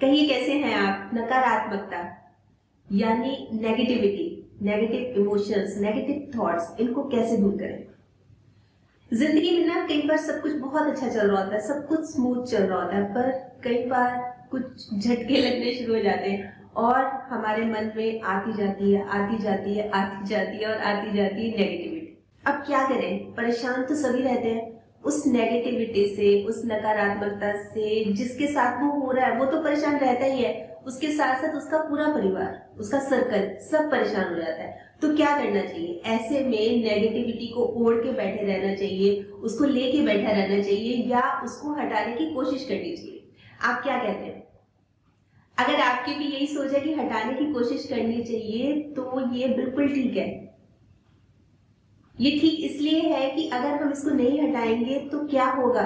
कहिए कैसे हैं आप। नकारात्मकता यानी negativity, negative emotions, negative thoughts, इनको कैसे दूर करें। जिंदगी में ना कई बार सब कुछ बहुत अच्छा चल रहा होता है, सब कुछ स्मूथ चल रहा होता है, पर कई बार कुछ झटके लगने शुरू हो जाते हैं और हमारे मन में आती जाती है, आती जाती है, आती जाती है और आती जाती है नेगेटिविटी। अब क्या करें, परेशान तो सभी रहते हैं उस नेगेटिविटी से, उस नकारात्मकता से। जिसके साथ वो हो रहा है वो तो परेशान रहता ही है, उसके साथ साथ उसका पूरा परिवार, उसका सर्कल, सब परेशान हो जाता है। तो क्या करना चाहिए ऐसे में? नेगेटिविटी को ओढ़ के बैठे रहना चाहिए, उसको लेके बैठा रहना चाहिए या उसको हटाने की कोशिश करनी चाहिए? आप क्या कहते हैं? अगर आपकी भी यही सोच है कि हटाने की कोशिश करनी चाहिए तो ये बिल्कुल ठीक है। ये ठीक इसलिए है कि अगर हम इसको नहीं हटाएंगे तो क्या होगा,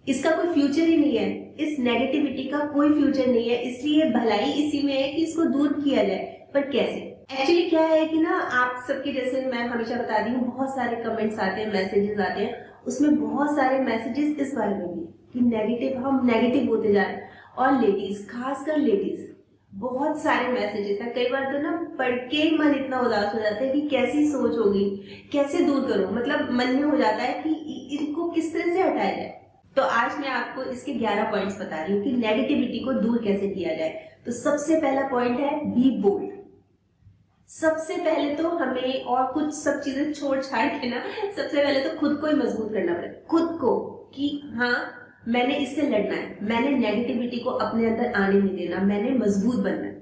इसका कोई फ्यूचर ही नहीं है, इस नेगेटिविटी का कोई फ्यूचर नहीं है। इसलिए भलाई इसी में है कि इसको दूर किया जाए। पर कैसे? एक्चुअली क्या है कि ना, आप सबके जैसे मैं हमेशा बताती हूँ, बहुत सारे कमेंट्स आते हैं, मैसेजेस आते हैं, उसमें बहुत सारे मैसेजेस इस बारे में भी कि नेगेटिव, हम नेगेटिव होते जा रहे हैं। और लेडीज, खासकर लेडीज, बहुत सारे मैसेजेस हैं। कई बार तो ना पढ़ के मन इतना उदास हो जाता है कि कैसी सोच होगी, कैसे दूर करूं, मतलब मन में हो जाता है कि इनको किस तरह से हटाया जाए। तो आज मैं आपको इसके 11 पॉइंट्स बता रही हूँ कि नेगेटिविटी को दूर कैसे किया जाए। तो सबसे पहला पॉइंट है बी बोल्ड। सबसे पहले तो हमें और कुछ सब चीजें छोड़ छाड़ के ना, सबसे पहले तो खुद को ही मजबूत करना पड़ेगा, खुद को, कि हाँ मैंने इससे लड़ना है, मैंने नेगेटिविटी को अपने अंदर आने नहीं देना, मैंने मजबूत बनना है।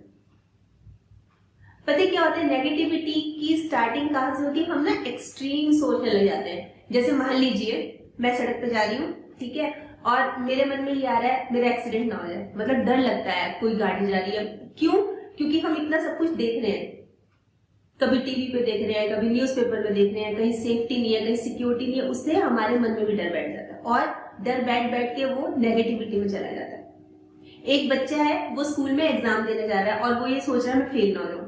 पता है क्या होता है, नेगेटिविटी की स्टार्टिंग कहां से होती है? हम ना एक्सट्रीम सोचने लग जाते हैं। जैसे मान लीजिए मैं सड़क पे जा रही हूँ, ठीक है, और मेरे मन में ये आ रहा है मेरा एक्सीडेंट ना हो जाए, मतलब डर लगता है, कोई गाड़ी जा रही है। क्यों? क्योंकि हम इतना सब कुछ देख रहे हैं, कभी टीवी पे देख रहे हैं, कभी न्यूज़पेपर में देख रहे हैं, कहीं सेफ्टी नहीं है, कहीं सिक्योरिटी नहीं है, उससे हमारे मन में भी डर बैठ जाता है और डर बैठ बैठ के वो नेगेटिविटी में चला जाता है। एक बच्चा है, वो स्कूल में एग्जाम देने जा रहा है और वो ये सोच रहा है मैं फेल ना हो जाऊं,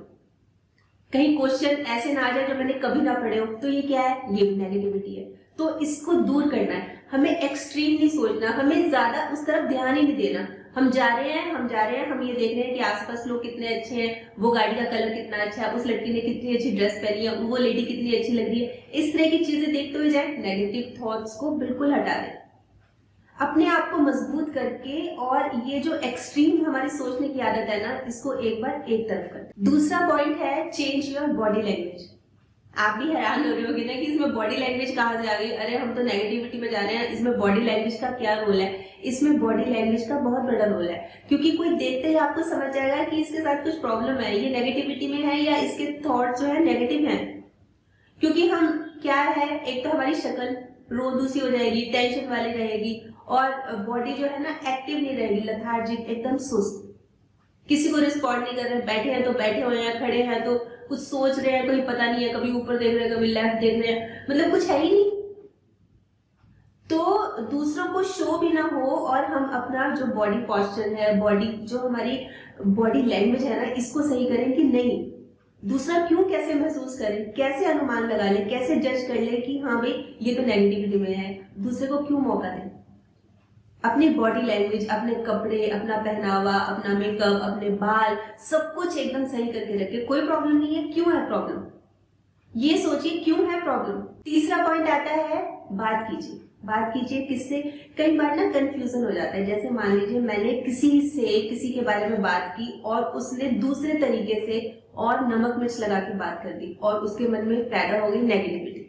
कहीं क्वेश्चन ऐसे ना आ जाए जो मैंने कभी ना पढ़े हो। तो ये क्या है? ये भी नेगेटिविटी है। तो इसको दूर करना है, हमें एक्सट्रीम नहीं सोचना, हमें ज्यादा उस तरफ ध्यान ही नहीं देना। हम जा रहे हैं, हम ये देख रहे हैं कि आसपास लोग कितने अच्छे हैं, वो गाड़ी का कलर कितना अच्छा है, उस लड़की ने कितनी अच्छी ड्रेस पहनी है, वो लेडी कितनी अच्छी लग रही है। इस तरह की चीजें देखते हुए जाए, नेगेटिव थॉट्स को बिल्कुल हटा दें, अपने आप को मजबूत करके। और ये जो एक्सट्रीम हमारी सोचने की आदत है ना, इसको एक बार एक तरफ कर। दूसरा पॉइंट है चेंज योर बॉडी लैंग्वेज। आप भी हैरान हो रहे होगे ना कि इसमें बॉडी लैंग्वेज कहाँ से आ गई, अरे हम तो नेगेटिविटी में जा रहे हैं, इसमें बॉडी लैंग्वेज का क्या रोल है? इसमें बॉडी लैंग्वेज का बहुत बड़ा रोल है, क्योंकि कोई देखते ही आपको समझ जाएगा कि इसके साथ कुछ प्रॉब्लम है, ये नेगेटिविटी में है या इसके थॉट जो है नेगेटिव है। क्योंकि हम क्या है, एक तो हमारी शक्ल रोदू सी हो जाएगी, टेंशन वाली रहेगी, और बॉडी जो है ना एक्टिव नहीं रहेगी, लथार्जिक, एकदम सुस्त, किसी को रिस्पॉन्ड नहीं कर रहे, बैठे हैं तो बैठे हुए हैं, खड़े हैं तो कुछ सोच रहे हैं, कोई पता नहीं है, कभी ऊपर देख रहे हैं, कभी लेफ्ट देख रहे हैं, मतलब कुछ है ही नहीं। तो दूसरों को शो भी ना हो और हम अपना जो बॉडी पोस्चर है, बॉडी जो हमारी बॉडी लैंग्वेज है ना, इसको सही करें कि नहीं दूसरा क्यों कैसे महसूस करे, कैसे अनुमान लगा ले, कैसे जज कर ले कि हाँ भाई ये तो नेगेटिविटी में है, दूसरे को क्यों मौका दें। अपनी बॉडी लैंग्वेज, अपने कपड़े, अपना पहनावा, अपना मेकअप, अपने बाल, सब कुछ एकदम सही करके रखे। कोई प्रॉब्लम नहीं है, क्यों है प्रॉब्लम, ये सोचिए क्यों है प्रॉब्लम। तीसरा पॉइंट आता है बात कीजिए। बात कीजिए किससे? कई बार ना कंफ्यूजन हो जाता है। जैसे मान लीजिए मैंने किसी के बारे में बात की और उसने दूसरे तरीके से और नमक मिर्च लगा के बात कर दी और उसके मन में पैदा हो गई नेगेटिविटी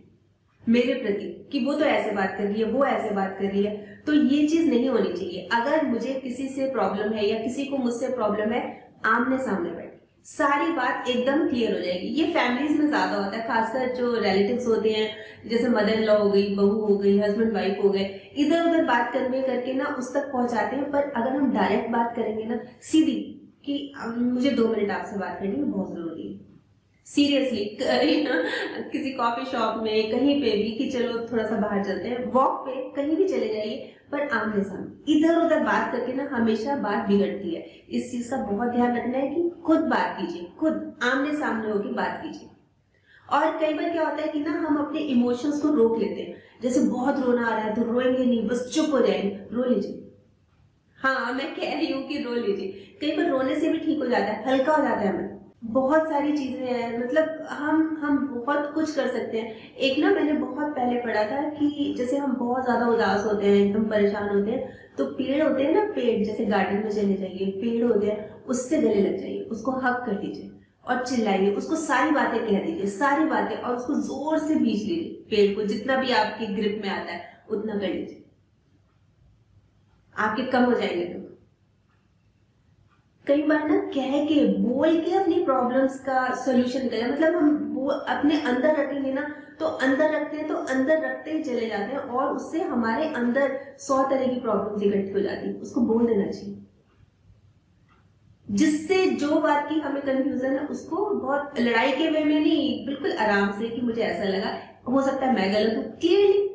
मेरे प्रति कि वो तो ऐसे बात कर रही है, वो ऐसे बात कर रही है। तो ये चीज नहीं होनी चाहिए। अगर मुझे किसी से प्रॉब्लम है या किसी को मुझसे प्रॉब्लम है, आमने सामने बैठ सारी बात एकदम क्लियर हो जाएगी। ये फैमिलीज में ज्यादा होता है, खासकर जो रिलेटिव्स होते हैं, जैसे मदर इन लॉ हो गई, बहू हो गई, हस्बैंड वाइफ हो गए, इधर उधर बात करके ना उस तक पहुंचाते हैं। पर अगर हम डायरेक्ट बात करेंगे ना सीधी कि मुझे 2 मिनट आपसे बात करनी है, बहुत जरूरी है, सीरियसली, किसी कॉफी शॉप में, कहीं पे भी कि चलो थोड़ा सा बाहर चलते हैं, वॉक पे, कहीं भी चले जाइए, पर आमने सामने। इधर उधर बात करके ना हमेशा बात बिगड़ती है। इस चीज का बहुत ध्यान रखना है कि खुद बात कीजिए, खुद आमने सामने होकर बात कीजिए। और कई बार क्या होता है कि ना हम अपने इमोशंस को रोक लेते हैं। जैसे बहुत रोना आ रहा है तो रोएंगे नहीं, बस चुप हो जाएंगे, रो लीजिए। हाँ, मैं कह रही हूँ कि रो लीजिए। कई बार रोने से भी ठीक हो जाता है, हल्का हो जाता है मन। बहुत सारी चीजें हैं, मतलब हम बहुत कुछ कर सकते हैं। एक ना मैंने बहुत पहले पढ़ा था कि जैसे हम बहुत ज्यादा उदास होते हैं, एकदम परेशान होते हैं, तो पेड़ होते हैं ना, पेड़, जैसे गार्डन में चले जाइए, पेड़ होते हैं, उससे गले लग जाइए, उसको हक कर दीजिए और चिल्लाइए, उसको सारी बातें कह दीजिए, सारी बातें, और उसको जोर से भींच लीजिए। पेड़ को जितना भी आपकी ग्रिप में आता है उतना कर लीजिए, आपके कम हो जाएंगे। तो कई बार ना कह के, बोल के अपनी प्रॉब्लम्स का सोल्यूशन करें। मतलब हम वो अपने अंदर रखेंगे ना, तो अंदर रखते हैं तो अंदर रखते ही चले जाते हैं, और उससे हमारे अंदर 100 तरह की प्रॉब्लम्स इकट्ठी हो जाती है। उसको बोल देना चाहिए, जिससे जो बात की हमें कंफ्यूजन है उसको बहुत लड़ाई के वे में नहीं, बिल्कुल आराम से, कि मुझे ऐसा लगा, हो सकता है मैं गलत हूं, क्लियरली।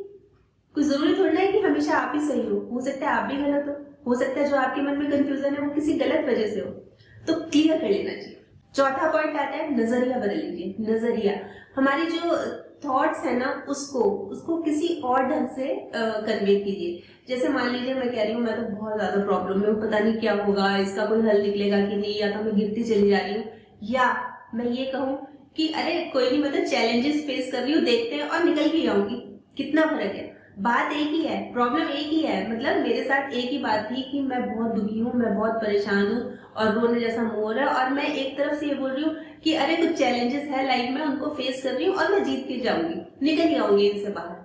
कोई जरूरी थोड़ा है कि हमेशा आप ही सही हो सकता है आप भी गलत हो सकता है जो आपके मन में कंफ्यूजन है वो किसी गलत वजह से हो, तो क्लियर कर लेना चाहिए। चौथा पॉइंट आता है नजरिया बदल लीजिए। नजरिया, हमारी जो थॉट्स है ना, उसको किसी और ढंग से कन्वे कीजिए। जैसे मान लीजिए मैं कह रही हूँ मैं तो बहुत ज्यादा प्रॉब्लम में हूँ, पता नहीं क्या होगा, इसका कोई हल निकलेगा कि नहीं, या तो मैं गिरती चली जा रही हूँ, या मैं ये कहूँ कि अरे कोई नहीं, मैं तो चैलेंजेस फेस कर रही हूँ, देखते हैं और निकल के आऊंगी। कितना फर्क है, बात एक ही है, प्रॉब्लम एक ही है। मतलब मेरे साथ एक ही बात थी कि मैं बहुत दुखी हूँ, मैं बहुत परेशान हूँ और रोने जैसा मुंह हो रहा है, और मैं एक तरफ से ये बोल रही हूँ कि अरे कुछ चैलेंजेस है लाइफ में, उनको फेस कर रही हूँ और मैं जीत के जाऊंगी, निकल के आऊंगी इनसे बाहर।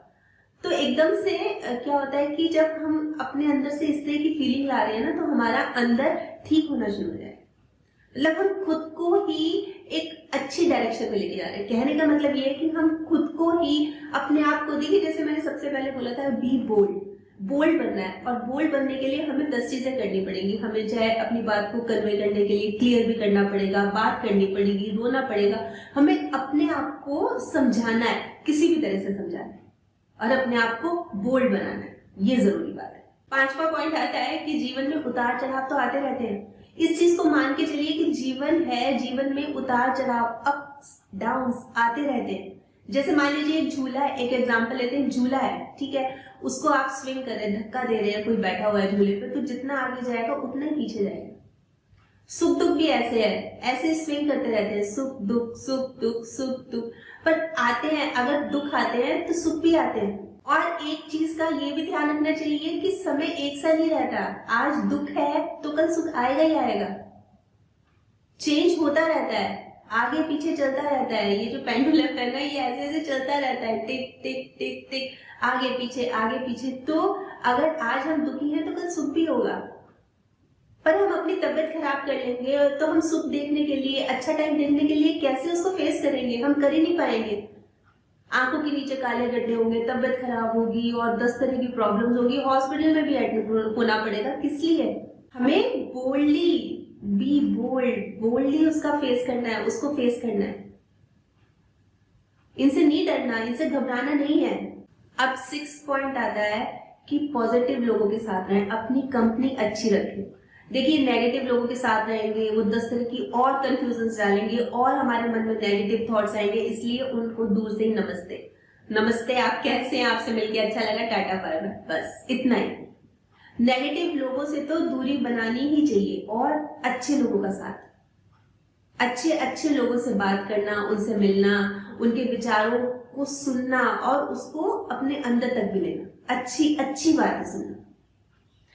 तो एकदम से क्या होता है कि जब हम अपने अंदर से इस तरह की फीलिंग ला रहे हैं ना, तो हमारा अंदर ठीक होना शुरू हो जाए। मतलब हम खुद को ही एक अच्छी डायरेक्शन में लेके जा रहे हैं। कहने का मतलब ये है कि हम खुद को ही, अपने आप को, देखिए जैसे मैंने सबसे पहले बोला था, बी बोल्ड। बोल्ड बनना है, और बोल्ड बनने के लिए हमें 10 चीजें करनी पड़ेंगी। हमें चाहे अपनी बात को कन्वे करने के लिए क्लियर भी करना पड़ेगा, बात करनी पड़ेगी, रोना पड़ेगा, हमें अपने आप को समझाना है, किसी भी तरह से समझाना है, और अपने आप को बोल्ड बनाना है। ये जरूरी बात है। पांचवा पॉइंट आता है कि जीवन में उतार चढ़ाव तो आते रहते हैं। इस चीज को मान के चलिए कि जीवन है, जीवन में उतार चढ़ाव, अप्स डाउन्स आते रहते हैं। जैसे मान लीजिए एक झूला है, एक एग्जांपल लेते हैं, झूला है, ठीक है, उसको आप स्विंग कर रहे हैं, धक्का दे रहे हैं, कोई बैठा हुआ है झूले पे, तो जितना आगे जाएगा उतना ही पीछे जाएगा। सुख दुख भी ऐसे है, ऐसे स्विंग करते रहते हैं, सुख दुख सुख दुख सुख दुख, पर आते हैं, अगर दुख आते हैं तो सुख भी आते हैं। और एक चीज का ये भी ध्यान रखना चाहिए कि समय एक सा नहीं रहता। आज दुख है तो कल सुख आएगा ही आएगा, चेंज होता रहता है, आगे पीछे चलता रहता है। ये जो पेंडुलम है ना, ये ऐसे ऐसे चलता रहता है, टिक टिक टिक टिक, आगे पीछे आगे पीछे। तो अगर आज हम दुखी हैं तो कल सुख भी होगा, पर हम अपनी तबीयत खराब कर लेंगे तो हम सुख देखने के लिए, अच्छा टाइम देखने के लिए कैसे उसको फेस करेंगे, हम कर ही नहीं पाएंगे। आंखों के नीचे काले गड्ढे होंगे, तबीयत खराब होगी और 10 तरह की प्रॉब्लम्स होगी, हॉस्पिटल में भी एडमिट होना पड़ेगा। किस लिए? हमें बोल्डली, बी बोल्ड, बोल्डली उसका फेस करना है, उसको फेस करना है। इनसे नहीं डरना, इनसे घबराना नहीं है। अब 6 पॉइंट आता है कि पॉजिटिव लोगों के साथ रहें, अपनी कंपनी अच्छी रखें। देखिए नेगेटिव लोगों के साथ रहेंगे, वो 10 तरह की और कंफ्यूजन डालेंगे और हमारे मन में नेगेटिव थॉट्स आएंगे, इसलिए उनको दूर से ही नमस्ते, नमस्ते आप कैसे हैं, आपसे मिलकर अच्छा लगा, टाटा बाय बाय, बस इतना ही। नेगेटिव लोगों से तो दूरी बनानी ही चाहिए, और अच्छे लोगों का साथ, अच्छे अच्छे लोगों से बात करना, उनसे मिलना, उनके विचारों को सुनना और उसको अपने अंदर तक भी लेना, अच्छी अच्छी बातें सुनना।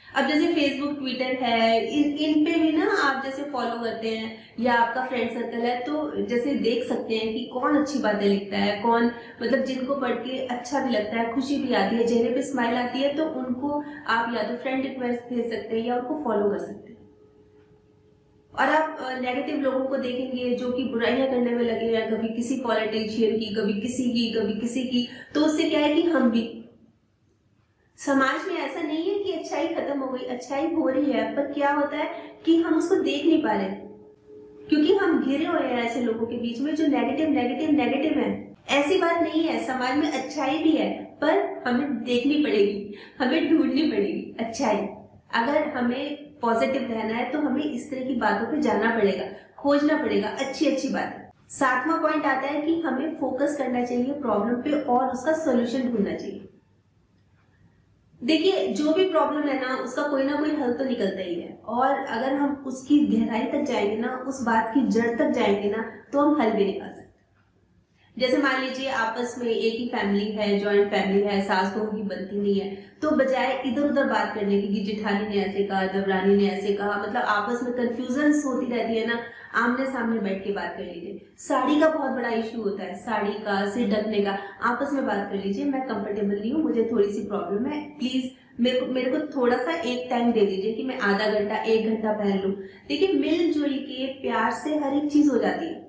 अब जैसे फेसबुक, ट्विटर है, इन पे भी ना आप जैसे फॉलो करते हैं या आपका फ्रेंड सर्कल है, तो जैसे देख सकते हैं कि कौन अच्छी बातें लिखता है, कौन मतलब जिनको पढ़ के अच्छा भी लगता है, खुशी भी आती है, चेहरे पे स्माइल आती है, तो उनको आप या तो फ्रेंड रिक्वेस्ट भेज सकते हैं या उनको फॉलो कर सकते हैं। और आप नेगेटिव लोगों को देखेंगे जो कि बुराइयां करने में लगे हैं, कभी किसी पॉलिटिशियन की, कभी किसी की, कभी किसी की, तो उससे क्या है कि हम भी, समाज में ऐसा नहीं है कि अच्छाई खत्म हो गई, अच्छाई हो रही है, पर क्या होता है कि हम उसको देख नहीं पा रहे, क्योंकि हम घिरे हुए हैं ऐसे लोगों के बीच में जो नेगेटिव नेगेटिव नेगेटिव है। ऐसी बात नहीं है, समाज में अच्छाई भी है, पर हमें देखनी पड़ेगी, हमें ढूंढनी पड़ेगी अच्छाई। अगर हमें पॉजिटिव रहना है तो हमें इस तरह की बातों पे जाना पड़ेगा, खोजना पड़ेगा अच्छी अच्छी बातें। 7वां पॉइंट आता है कि हमें फोकस करना चाहिए प्रॉब्लम पे और उसका सोल्यूशन ढूंढना चाहिए। देखिए, जो भी प्रॉब्लम है ना, उसका कोई ना कोई हल तो निकलता ही है, और अगर हम उसकी गहराई तक जाएंगे ना, उस बात की जड़ तक जाएंगे ना, तो हम हल भी निकाल सकते हैं। जैसे मान लीजिए आपस में एक ही फैमिली है, जॉइंट फैमिली है, सास बहू की बनती नहीं है, तो बजाय इधर उधर बात करने की कि जेठानी ने ऐसे कहा, देवरानी ने ऐसे कहा, मतलब आपस में कंफ्यूजन होती रहती है ना, आमने सामने बैठ के बात कर लीजिए। साड़ी का बहुत बड़ा इशू होता है, साड़ी का, सिर ढकने का, आपस में बात कर लीजिए। मैं कंफर्टेबल नहीं हूँ, मुझे थोड़ी सी प्रॉब्लम है, प्लीज मेरे को थोड़ा सा एक टाइम दे दीजिए कि मैं आधा घंटा 1 घंटा पहन लूं। देखिए, मिलजुल के प्यार से हर एक चीज हो जाती है।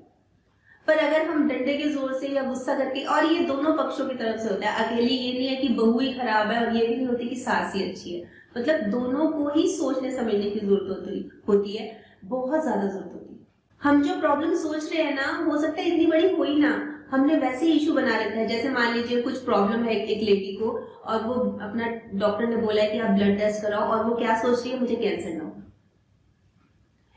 पर अगर हम डंडे के जोर से या गुस्सा करके, और ये दोनों पक्षों की तरफ से होता है, अकेली ये नहीं है कि बहू ही खराब है, और ये भी नहीं होती कि सास ही अच्छी है, मतलब दोनों को ही सोचने समझने की जरूरत होती है, बहुत ज्यादा जरूरत होती है। हम जो प्रॉब्लम सोच रहे हैं ना, हो सकता है इतनी बड़ी हो ही ना, हमने वैसे ही इशू बना रखा है। जैसे मान लीजिए कुछ प्रॉब्लम है एक लेडी को, और वो अपना डॉक्टर ने बोला है कि आप ब्लड टेस्ट कराओ, और वो क्या सोच रही है, मुझे कैंसर ना हो।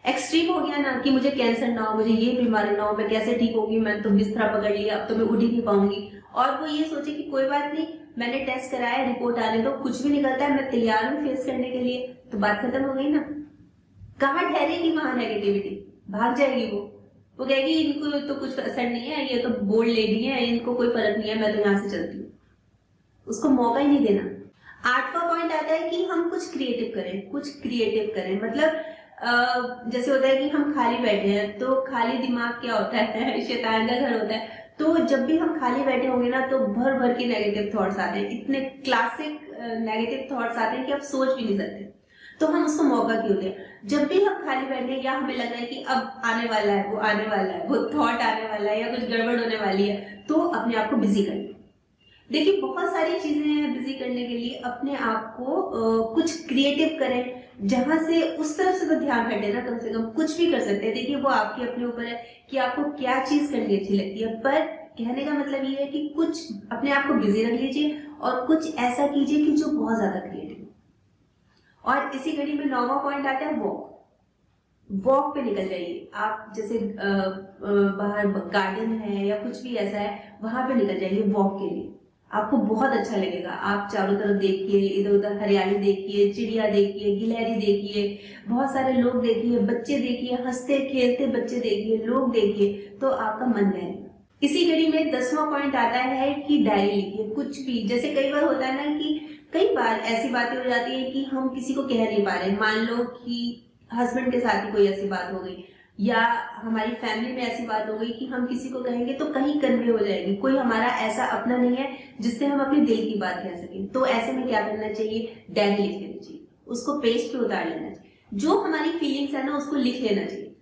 एक्सट्रीम हो गया ना कि मुझे कैंसर ना हो, मुझे ये बीमारी ना हो, मैं कैसे ठीक होगी, मैंने तो बिस्तरा पकड़ लिया, अब तो मैं उठ ही नहीं पाऊंगी। और वो ये सोचे कि कोई बात नहीं, मैंने टेस्ट कराया, रिपोर्ट आने दो, कुछ भी निकलता है, मैं तैयार हूँ फेस करने के लिए, तो बात खत्म हो गई ना। कहाँ ठहरेगी वहां नेगेटिविटी, भाग जाएगी वो कहेगी इनको तो कुछ असर नहीं है, ये तो बोल्ड लेडी है, इनको कोई फर्क नहीं है, मैं तो यहाँ से चलती हूँ। उसको मौका ही नहीं देना। 8वां पॉइंट आता है कि हम कुछ क्रिएटिव करें। मतलब जैसे होता है कि हम खाली बैठे हैं, तो खाली दिमाग क्या होता है शैतान का घर होता है। तो जब भी हम खाली बैठे होंगे ना, तो भर भर के नेगेटिव थॉट्स आते हैं, इतने क्लासिक नेगेटिव थॉट्स आते हैं कि आप सोच भी नहीं सकते। तो हम उसको मौका क्यों दें? जब भी हम खाली बैठे हैं, या हमें लग रहा है कि अब आने वाला है, वो आने वाला है, वो थॉट आने वाला है, या कुछ गड़बड़ होने वाली है, तो अपने आप को बिजी करिए। देखिए, बहुत सारी चीजें हैं बिजी करने के लिए, अपने आप को कुछ क्रिएटिव करें, जहां से उस तरफ से तो ध्यान हटे ना, कम से कम कुछ भी कर सकते हैं। देखिए, वो आपके अपने ऊपर है कि आपको क्या चीज करनी अच्छी लगती है, पर कहने का मतलब ये है कि कुछ अपने आप को बिजी रख लीजिए, और कुछ ऐसा कीजिए कि जो बहुत ज्यादा क्रिएटिव हो। और इसी घड़ी में 9वां पॉइंट आता है वॉक पे निकल जाइए। आप जैसे बाहर गार्डन है या कुछ भी ऐसा है, वहां पे निकल जाइए वॉक के लिए, आपको बहुत अच्छा लगेगा। आप चारों तरफ देखिए, इधर उधर हरियाली देखिए, चिड़िया देखिए, गिलहरी देखिए, बहुत सारे लोग देखिए, बच्चे देखिए, हंसते खेलते बच्चे देखिए, लोग देखिए, तो आपका मन बहलेगा। इसी घड़ी में 10वां पॉइंट आता है कि डायरी लिखिए, कुछ भी। जैसे कई बार होता है ना कि कई बार ऐसी बातें हो जाती है कि हम किसी को कह नहीं पा रहे। मान लो कि हस्बैंड के साथ ही कोई ऐसी बात हो गई, या हमारी फैमिली में ऐसी बात हो गई कि हम किसी को कहेंगे तो कहीं कन्वे हो जाएगी, कोई हमारा ऐसा अपना नहीं है जिससे हम अपने दिल की बात कह सकें। तो ऐसे में क्या करना चाहिए? डायरी लिख लेनी चाहिए, उसको पेज पे उतार लेना चाहिए, जो हमारी फीलिंग्स है ना, उसको लिख लेना चाहिए।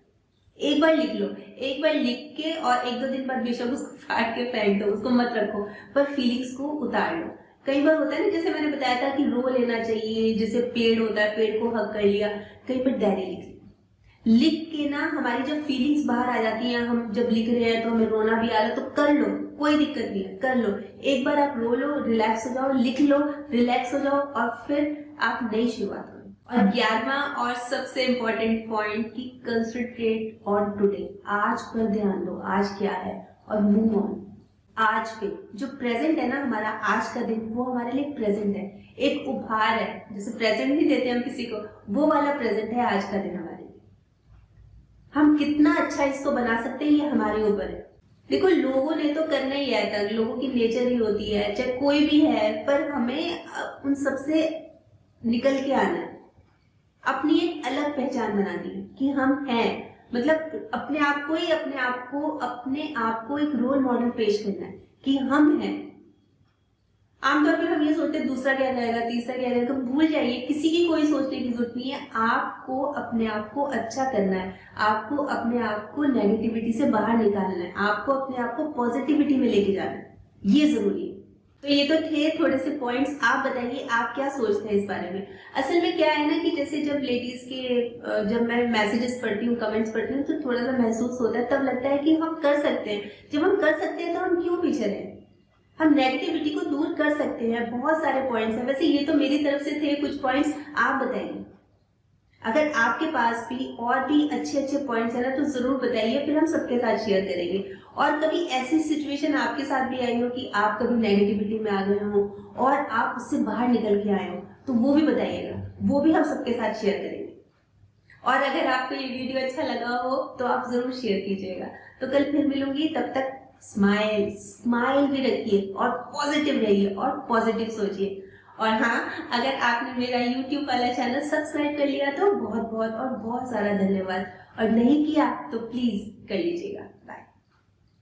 एक बार लिख लो, एक बार लिख के, और 1-2 दिन बाद बेशक उसको फाड़ के फेंक दो, उसको मत रखो, पर फीलिंग्स को उतार लो। कई बार होता है ना, जैसे मैंने बताया था कि रो लेना चाहिए, जैसे पेड़ होता है, पेड़ को हग कर लिया। कई बार डायरी लिख के ना, हमारी जब फीलिंग्स बाहर आ जाती हैं, हम जब लिख रहे हैं तो हमें रोना भी आ रहा है, तो कर लो, कोई दिक्कत नहीं है, कर लो। एक बार आप रो लो, रिलैक्स हो जाओ, लिख लो, रिलैक्स हो जाओ, और फिर आप नई शुरुआत करो। और 11वां और सबसे इंपॉर्टेंट पॉइंट कि कंसंट्रेट ऑन टुडे, आज पर ध्यान दो, आज क्या है, और मूव ऑन। आज पे जो प्रेजेंट है ना, हमारा आज का दिन, वो हमारे लिए प्रेजेंट है, एक उपहार है। जैसे प्रेजेंट नहीं देते हम किसी को, वो वाला प्रेजेंट है आज का दिन हमारे लिए। हम कितना अच्छा इसको बना सकते हैं, ये हमारे ऊपर है। देखो, लोगों ने तो करना ही है तक, लोगों की नेचर ही होती है, चाहे कोई भी है, पर हमें उन सबसे निकल के आना है, अपनी एक अलग पहचान बनानी है कि हम हैं। मतलब अपने आप को एक रोल मॉडल पेश करना है कि हम हैं। आमतौर पर हम ये सोचते हैं दूसरा क्या कहेगा, तीसरा क्या कहेगा, भूल जाइए, किसी की कोई सोचने की जरूरत नहीं है। आपको अपने आप को अच्छा करना है, आपको अपने आप को नेगेटिविटी से बाहर निकालना है, आपको अपने आप को पॉजिटिविटी में लेके जाना है, ये जरूरी है। तो ये तो थे थोड़े से पॉइंट्स। आप बताइए, आप क्या सोचते हैं इस बारे में? असल में क्या है ना कि जैसे जब लेडीज के जब मैं मैसेजेस पढ़ती हूँ, कमेंट्स पढ़ती हूँ, तो थोड़ा सा महसूस होता है, तब लगता है कि हम कर सकते हैं। जब हम कर सकते हैं तो हम क्यों पीछे रहें? हम नेगेटिविटी को दूर कर सकते हैं। बहुत सारे पॉइंट्स हैं। वैसे ये तो मेरी तरफ से थे कुछ पॉइंट्स, आप बताइए अगर आपके पास भी और भी अच्छे पॉइंट्स है ना, तो जरूर बताइए, फिर हम सबके साथ शेयर करेंगे। और कभी ऐसी सिचुएशन आपके साथ भी आई हो कि आप कभी नेगेटिविटी में आ गए हो और आप उससे बाहर निकल के आए हो, तो वो भी बताइएगा, वो भी हम सबके साथ शेयर करेंगे। और अगर आपको ये वीडियो अच्छा लगा हो तो आप जरूर शेयर कीजिएगा। तो कल फिर मिलूंगी, तब तक स्माइल भी रखिए और पॉजिटिव रहिए और पॉजिटिव सोचिए। और हाँ, अगर आपने मेरा YouTube वाला चैनल सब्सक्राइब कर लिया तो बहुत बहुत और बहुत सारा धन्यवाद, और नहीं किया तो प्लीज कर लीजिएगा। बाय।